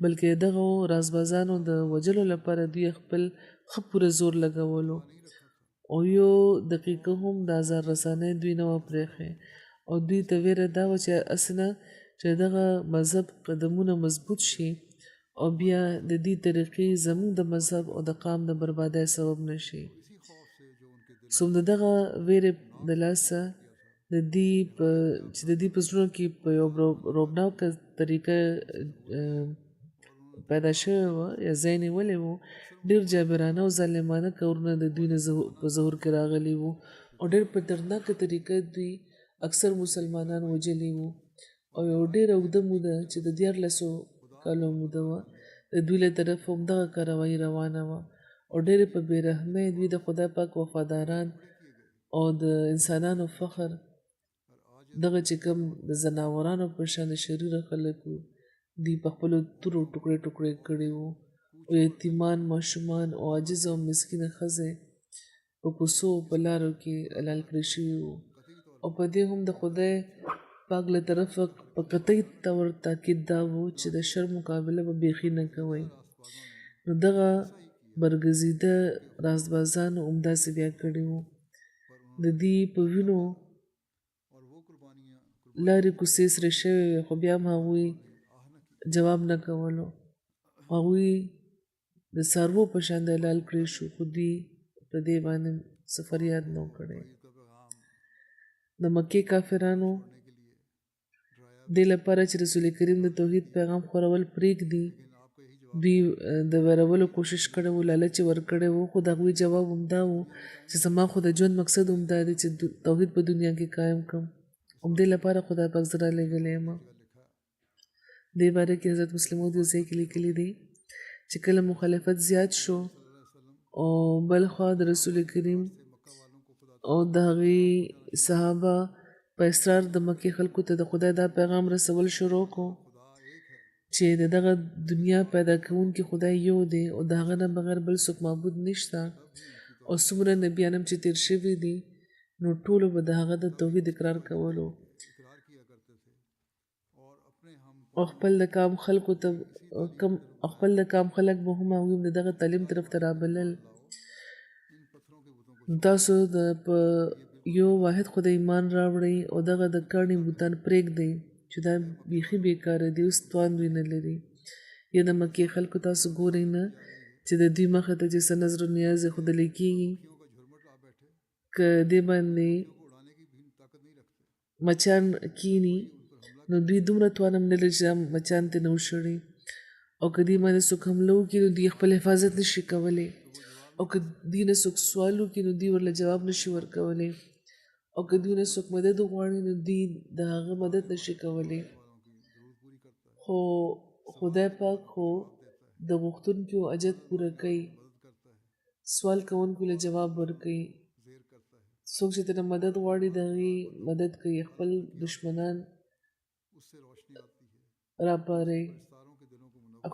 بلکې دغه رازبازانو د وجلو لپاره دوی خپل ښه پوره زور لګولو او یو دقیقه هم د ازار رسانۍ دوی نه وه پرېښې او دوی ته ویره دا وه چې اسنه چې دغه مذهب قدمونه مضبوط شي او بیا د دې طریقې زموږ د مذهب او د قام د بربادۍ سبب نشي څوم د دغه ویرې د لاسه چې د دې په زړونو کې په یو روبناکه طریقه پیدا شوی وه یا ځای نیولی وو ډېر جابرانه او ظالمانه کارونه د دوی نه په ظهور کې راغلي وو او ډېر په دردناکه طریقه دوی اکثر مسلمانان وجلي وو او یو ډېره اوږده موده چې د 14 کالو موده وه د دوی له طرف هم دغه کاروایي روانه وه او ډېرې په بېرحمۍ دوی د خدای پاک وفاداران او د انسانانو فخر دغه چې کوم د ځناورانو په شان د شریره خلک وو دوی په خپلو تورو ټوکړې ټوکړې کړي وو او یتیمان ماشومان او عاجز او مسکینه ښځې په کوڅو په لارو کې حلال کړي شوي وو او په دې هم د خدای پاک له طرفه په قطعي طور تاکید دا و چې د شر مقابله به بیخي نه کوئ نو دغه برګزیده رازبازانو همداسې بیا کړي وو د دې په وینو لارې کوڅې سرې شوې خو بیا هم هغوی جواب نه کولو هغوی د څاروو په شان د حلال کړی شو خو دوی په دې باندې څه فریاد نه و کړی د مکې کافرانو دې لپاره چې رسول کریم د توحید پیغام خورول پرېږدي دوی د ویرولو کوشش کړی و لالچ یې ورکړی و خو د هغوی جواب همدا و چې زما خو د ژوند مقصد همدا دی چې توحید په دنیا کې قایم کړم همدې لپاره خدای پاک زه رالیږلی یم دې باره کې حضرت مسلم موعود یو ځای کې لیکلی دی چې کله مخالفت زیات شو او بل خوا د رسول کریم او د هغې صحابه په اصرار د مکې خلکو ته د خدای دا پیغام رسول شروع کو چې دغه دنیا پیدا کوونکی خدای یو دی او د هغه نه بغیر بل څوک معبود نشته او څومره نبیان هم چې تیر شوي دي نو ټولو به د هغه د توحید اقرار کولو او خپل د کام خلکو ته خپل د کام خلک به هم هغوی د دغه تعلیم طرف ته رابلل تاسو په یو واحد خدای ایمان راوړئ او دغه د کاڼي بوتان پرېږدئ چې دا بیخي بیکاره دي اوس توان دوی نه لري یا د مکې خلکو تاسو ګورئ نه چې د دوی مخې ته چې څه نظر و نیاز ښودلی کېږي که دې باندې مچان کینی نو دوی دومره توان هم نه لري چې مچان ترې نه وشړي او که دې باندې څوک حمله وکړي نو دوی خپل حفاظت نشي کولی او که دوی نه څوک سوال وکړي نو دوی ورله جواب نشي ورکولی او که دوی نه څوک مدد وغواړي نو دوی د هغه مدد نشي کولی خو خدای پاک خو د غوښتونکو حاجت پوره کوي سوال کوونکو له جواب ورکوي څوک چې ترنه مدد غواړي د هغې مدد کوي خپل دشمنان راپاروي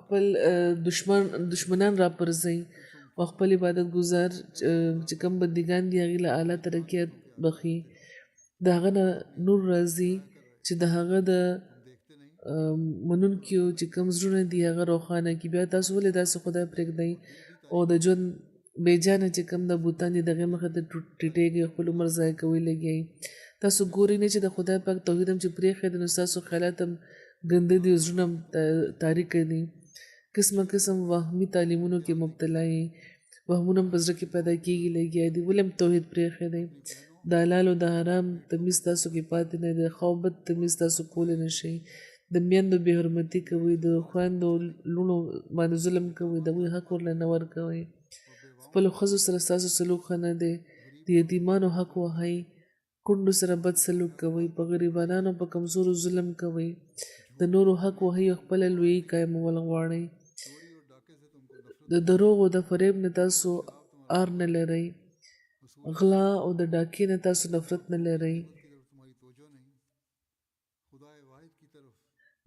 خپل دشمنان راپرځوي او خپل عبادت گزار چې کوم بندګان دي هغې له اعلی ترقیات بخي د هغه نه نور راځي چې د هغه د منونکو چې کوم زړونه دي هغه روښانه کړي بیا تاسو ولې داسې خدای پرېږدئ او د ژوند بېجانه چې کوم د بوتان دي د هغې مخې ته ټیټېږي خپل عمر ضایع کوئ لګیئ تاسو ګورئ نه چې د خدای پاک توحید هم چې پرېښی دی نو ستاسو خیالات هم ګنده دي او زړونه هم تاریکه دي قسم قسم وهمي تعلیمونو کې مبتلا یې وهمونه په زړه کې پیدا کېږي لګیا دي ولې هم توحید پرېښی دی د حلال او د حرام تمیز تاسو کې پاتې نه دی ښه او بد تمیز تاسو کولی نه شئ د میندو بې حرمتي کوئ د خویندو لوڼو باندې ظلم کوئ د هغوی حق ورله نه ورکوئ خپلو ښځو سره ستاسو سلوک ښه نه دی د یتیمانو حق وهئ کونډو سره بد سلوک کوئ په غریبانانو په کمزورو ظلم کوئ د نورو حق وهئ او خپله لویي قایمول غواړئ د دروغ او د فریب نه تاسو ار نه لرئ غلا او د ډاکې نه تاسو نفرت نه لرئ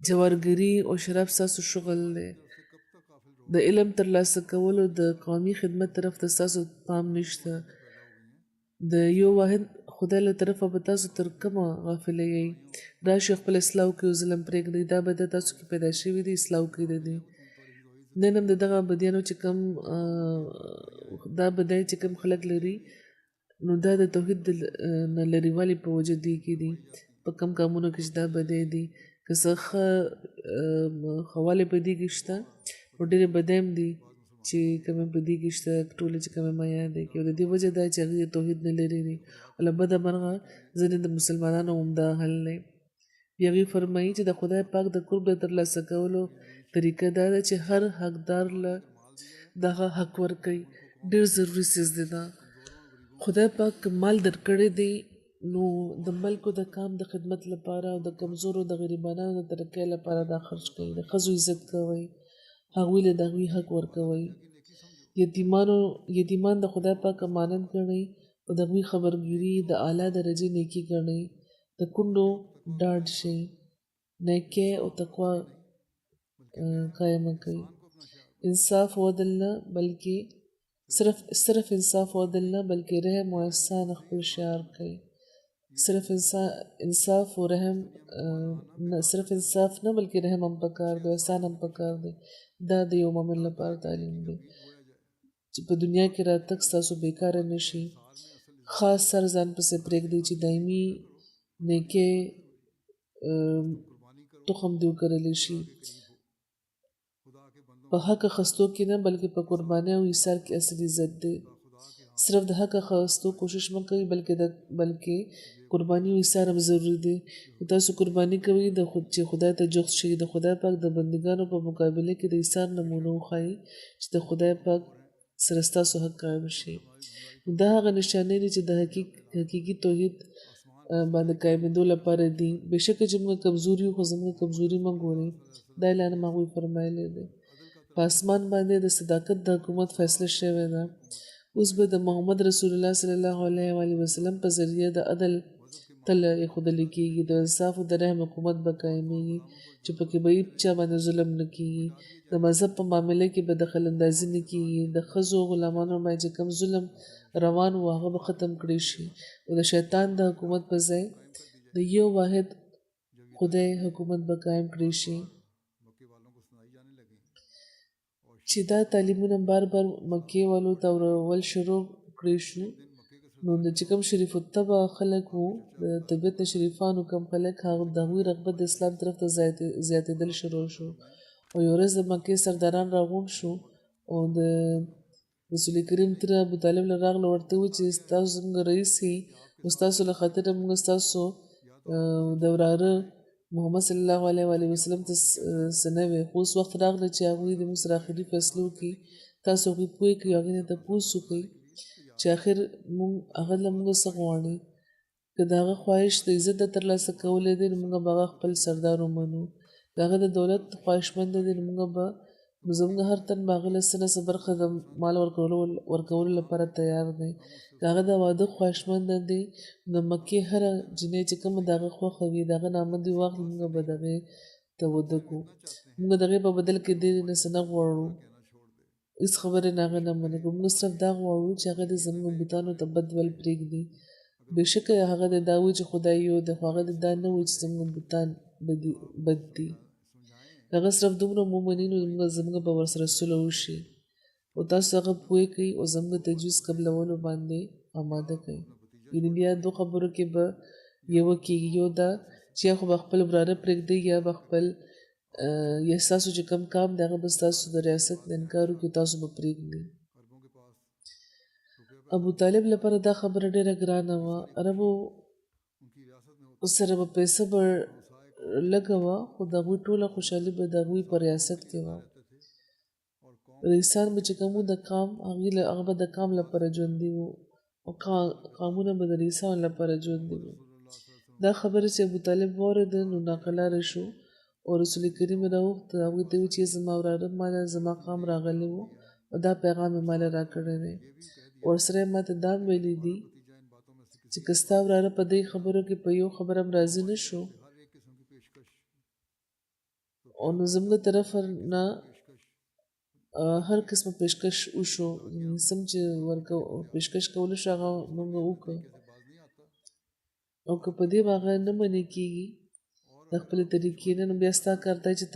جوارګري او شراب ستاسو شغل دی د علم ترلاسه کولو د قومي خدمت طرف ته ستاسو پام نشته د یو واحد خدای له طرفه به تاسو تر کومه غافله یئ راشئ خپل اصلاح وکړئ او ظلم پرېږدئ دا به د تاسو کې پیدا شوي دي اصلاح وکړئ د دې نن هم د دغه بدیانو چې کوم دا بدۍ چې کوم خلک لري نو دا د توحید نه لرېوالي په وجه دوی کې دي په کم کامونو کې چې دا بدۍ دي که څه ښه ښهوالی په دې کې شته او ډېرې بدۍ هم دي چې کومې په دې کې شته ټولې چې کومې ما یاد دی او د دې وجه دا چې هغوی توحید نه لري دي او له بده مرغه ځینې د مسلمانانو همدا حل دی بیا هغوی فرمایي چې د خدای پاک د قرب د ترلاسه کولو طریقه دا ده چې هر حقدار له دغه حق ورکوي ډېر ضروري څیز دی دا خدای پاک مال درکړی دی نو د ملکو د کام د خدمت لپاره او د کمزورو د غریبانو د ترقۍ لپاره دا خرج کوي د ښځو عزت کوئ هغوی له د هغوی حق ورکوئ یتیمان د خدای پاک امانت ګڼئ او د هغوی خبرګیري د اعلی درجې نیکي ګڼئ د کونډو ډاډ شئ نیکۍ او تقوا قایمه کوي انصاف او عدل نه بلکې صرف انصاف او عدل نه بلکې رحم او احسان خپل شعار کوي صرف انصاف او رحم صرف انصاف نه بلکې رحم هم پکار دی احسان هم پکار دی دا د یو مؤمن لپاره تعلیم دی چې په دنیا کې راتګ ستاسو بیکاره نه شي خاص سر ځان پسې پرېږدئ چې دایمي نیکۍ تخم دې وکرلی شي په حق اخیستو کې نه بلکې په قربانۍ او ایثار کې اصل عزت دی صرف د حق اخیستو کوشش مه کوئ بلکې قرباني او ایثار هم ضروري دی تاسو قرباني کوئ چې خدای ته جوخت شي د خدای پاک د بندګانو په مقابله کې د ایثار نمونه وښایي چې د خدای پاک سره ستاسو حق قایم شي دا هغه نشانې دي چې د حقیقي توحید باندې قایمېدو لپاره دي بېشکه چې موږ کمزوري یو خو زموږ کمزوري مه ګورئ دا اعلان هم هغوی فرمایلی دی په اسمان باندې د صداقت د حکومت فیصله شوې ده اوس به د محمد رسول الله صلی الله علیه وسلم په ذریعه د عدل تله ایښودل کېږي د انصاف او د رحم حکومت به قایمېږي چې پکې به چا باندې ظلم نه کېږي د مذهب په معامله کې به دخل اندازي نه کېږي د ښځو غلامانو باندې چې کوم ظلم روان و هغه به ختم کړی شي او د شیطان د حکومت په ځای د یو واحد خدای حکومت به قایم کړی شي چې دا تعلیمونه بار مکې والو ته ورول شروع کړی شو نو د چې کوم شریف الطبع خلک وو د طبیعت شریفانو کم خلک هغه د هغوی رغبت د اسلام طرف ته زیاتېدل شروع شو او یو ورځ د مکې سرداران راغونډ شو او د رسول کریم تر ابو طالب له راغله ورته وویل چې ستاسو زموږ رئیس یې او ستاسو له خاطره موږ ستاسو د وراره محمد صلی الله علیه وسلم ته څه نه وی خو اوس وخت راغله چې هغوی د موږ سره آخري فیصله وکړي تاسو هغوی پوه کړئ هغې نه تپوس وکړئ چې آخر هغه له موږ څه غواړي که د هغه خواهش د عزت د ترلاسه کولی دی نو موږ به هغه خپل سردار ومنو که هغه د دولت خواهشمنده دی نو موږ به زموږ هر تن به هغه له څه نه څه برخه د مال ورکولو لپاره تیار دی که هغه د واده خواهشمنده دی د مکې هره جنۍ چې کومه د هغه خوښه وي د هغه نامه دې واخلي موږ به د هغې ته واده کړو موږ د هغې په بدل کې دې نه څه نه غواړو هېڅ خبرې نه هغه نه منې کوو موږ صرف دا غواړو چې هغه دې زموږ بوتانو ته بد ول پرېږدي بېشکه هغه دې دا وایي چې خدای یو دی خو هغه دې دا نه وایي چې زموږ بوتان بد دي هغه صرف دومره ومني نو زموږ به ورسره صلح وشي او تاسو هغه پوه کړئ او زموږ تجویز قبلولو باندې آماده کړئ یعنې بیا دو خبرو کې به یوه کېږي یو دا چې یا خو به خپل وراره پرېږدئ یا به خپل یا ستاسو چې کوم کام دی هغه به ستاسو د ریاست نه انکار وکړي تاسو به پرېږدئ ابو طالب لپاره دا خبره ډیره ګرانه وه. عربو سره به پیسه به لږه وه، خو د هغوی ټوله خوشحالي به د هغوی په ریاست کې وه. رئیسان به چې کوم د قام هغه به د قام لپاره ژوندي وو او قامونه به د رئیسانو لپاره ژوندي وو. دا خبره چې ابو طالب واورېده نو ناقلاره شو او رسول کریم راوغوښته. هغوی ته وویل چې زما وراره ماله زما قام راغلی وو او دا پیغام یې ماله راکړی دی. ورسره یې ماته دا هم ویلي دي چې که ستا وراره په دې خبرو کې په یو خبره هم راضي نه شو او نو زموږ طرفه نه هر قسمه پیشکش وشو، سم چې پیشکش کولو شو هغه موږ وکړو. او که په دې هغه نه منې کېږي د خپلې طریقې نه، نو بیا ستا کار دی چې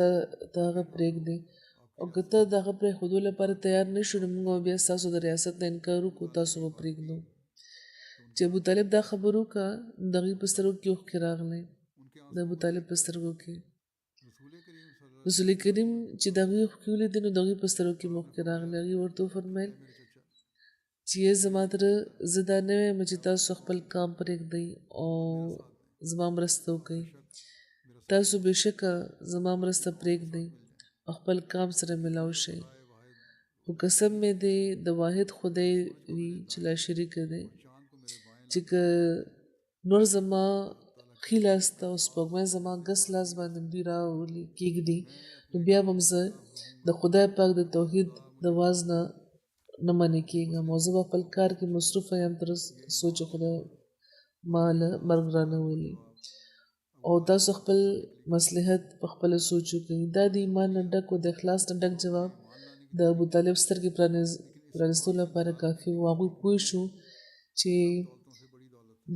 ته هغه پرېږدې. او که ته د هغه پرېښودو لپاره تیار نه شو نو موږ بیا ستاسو د ریاست نه انکار وکړو، تاسو به پرېږدو. چې ابوطالب دا خبر وکړه نو د هغوی په سترګو کې اوښکې راغلې. د ابوطالب په سترګو کې رسول کریم چې د هغوی اوښکې ولیدې نو د هغوی په سترګو کې اوښکې راغلې. هغوی ورته وفرمیل چې زما تره زه دا نه وایم چې تاسو خپل کام پرېږدئ او زما مرسته وکړئ. تاسو بېشکه زما مرسته پرېږدئ او خپل کام سره ملاو شئ. خو قسم مې دی د واحد خدای وي چې لا شریکه دی چې که نور زما ښي لاس ته او سپوږمۍ زما ګس لاس باندې دوی راولي کېږدي نو بیا به هم زه د خدای پاک د توحید د واز نه منې کېږم او زه به خپل کار کې مصروفه یم تر څو چې خدای ما له مرګ رانولي. او تاسو خپل مصلحت په خپله سوچ وکړئ. دا د ایمان نه ډک او د اخلاص نه ډک جواب د ابوطالب سترګې پرانیستو لپاره کافي و. هغوی پوه شو چې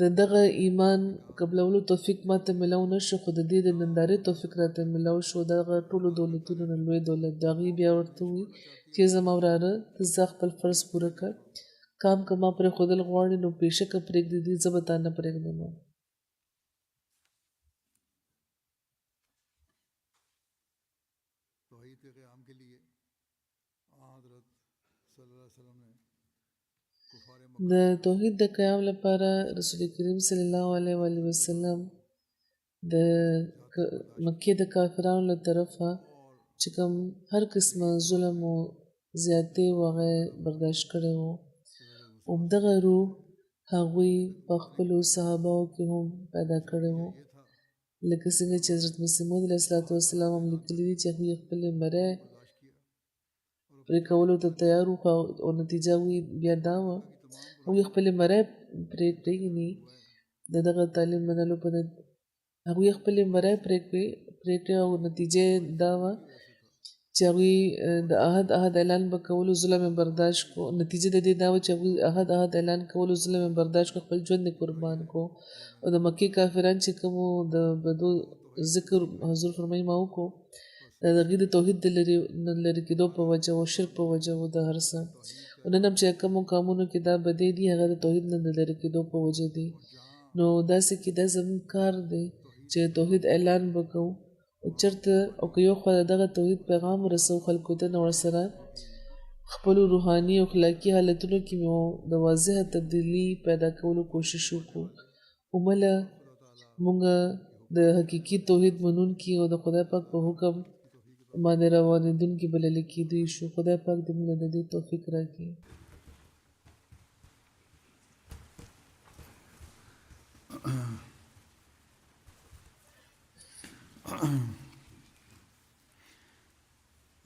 د دغه ایمان قبلولو توفیق ماته ملاو نه شو، خو د دې د نندارې توفیق راته ملاو شو. دغه ټولو دولتونو نه لوی دولت د هغوی بیا ورته ووایي چې زما وراره ته ځه خپل فرض پوره کړه، کام که ما پرېښودل غواړې نو بېشکه پرېږدي دي، زه به تا نه پرېږدم. د توحید د قیام لپاره رسول کریم صلی الله علیه وسلم د مکې د کافرانو له طرفه چې کوم هر قسمه ظلم او زیاتې و هغه برداشت کړی و. همدغه روح هغوی په خپلو صحابهو کې هم پیدا کړی و، لکه څنګه چې حضرت مسیح موعود علیه السلام هم لیکلي دي چې هغوی خپلې مرۍ پرې کولو ته تیار وو او نتیجه هغوی بیا دا وه هغوی خپلې مرۍ پرې کړې، یعنې د دغه تعلیم منلو په هغوی خپلې مرۍ پرې کړې او نتیجه دا وه چې هغوی د عهد اعلان به کولو ظلم یې برداشت کو. نتیجه د دې دا وه چې هغوی عهد اعلان کولو ظلم یې برداشت کو، خپل ژوند یې قربان کو. او د مکې کافران چې کومو د بدو ذکر حضور فرمایي ما وکړو د هغوی د توحید د لرې کېدو په وجه او شرک په وجه و د هر څه. نن هم چې کومو کامونو کې دا بدې دي هغه د توحید نه د لرې کېدو په وجه دي. نو داسې کې دا زموږ کار دی چې توحید اعلان وکړو او چېرته او که یو خوا دغه توحید پیغام ورسو خلکو ته نو ورسره خپلو روحاني او اخلاقي حالتونو کې مو د واضحه تبدیلي پیدا کولو کوشش وکړو. اومله موږ د حقیقي توحید منونکي او د خدای پاک په حکم باندې روانېدونکي بللی کېدی شو. خدای پاک دې موږ د دې توفیق راکړي.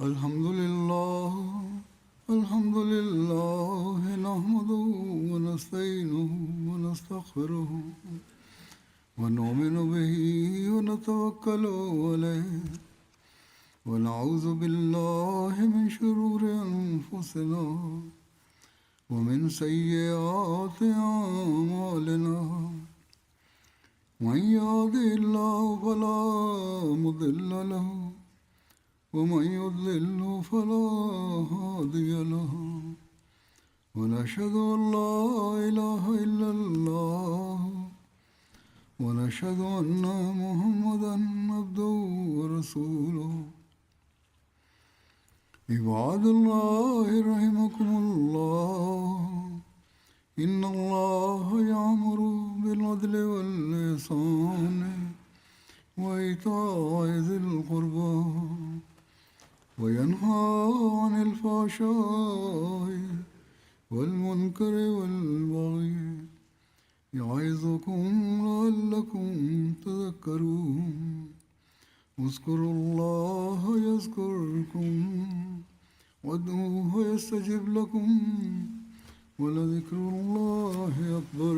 الحمد لله نحمده ونستعينه ونستغفره ونؤمن به ونتوكل عليه ونعوذ بالله من شرور أنفسنا ومن سيئات أعمالنا. من يهده الله فلا مضل له ومن يضلل فلا هادي له ونشهد أن لا إله إلا الله ونشهد أن محمدا عبده ورسوله. عباد الله رحمكم الله إن الله يأمر بالعدل والإحسان وإيتاء ذي القربى وينهى عن الفحشاء والمنكر والبغي يعظكم لعلكم تذكرون اذكروا الله يذكركم وادعوه يستجب لكم ولذكر الله أكبر.